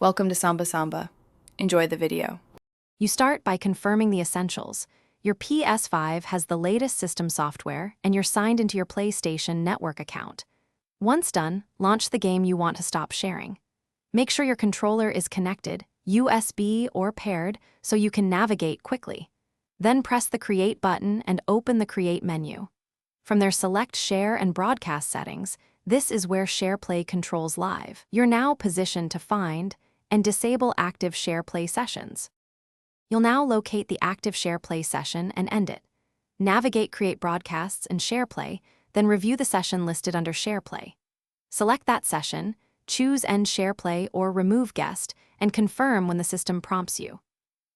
Welcome to Samba Samba. Enjoy the video. You start by confirming the essentials. Your Ps5 has the latest system software, and you're signed into your PlayStation Network account. Once done, launch the game you want to stop sharing. Make sure your controller is connected, USB or paired, so you can navigate quickly. Then press the Create button and open the Create menu. From their select share and broadcast settings, this is where Shareplay controls live. You're now positioned to find and disable active Shareplay sessions. You'll now locate the active Shareplay session and end it. Navigate Create Broadcasts in Shareplay, then review the session listed under Shareplay. Select that session, choose End Shareplay or Remove Guest, and confirm when the system prompts you.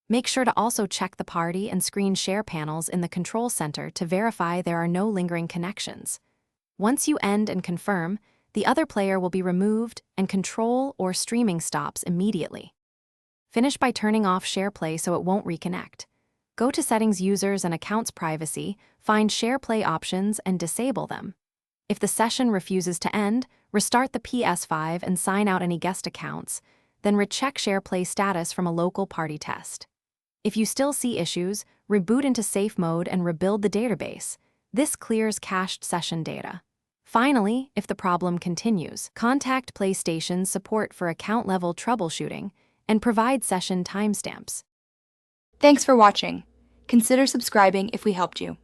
Make sure to also check the party and screen share panels in the Control Center to verify there are no lingering connections. Once you end and confirm, the other player will be removed and control or streaming stops immediately. Finish by turning off Shareplay so it won't reconnect. Go to Settings, Users and Accounts Privacy, find Shareplay options and disable them. If the session refuses to end, restart the Ps5 and sign out any guest accounts, then recheck Shareplay status from a local party test. If you still see issues, reboot into safe mode and rebuild the database. This clears cached session data. Finally, if the problem continues, contact PlayStation support for account-level troubleshooting and provide session timestamps. Thanks for watching. Consider subscribing if we helped you.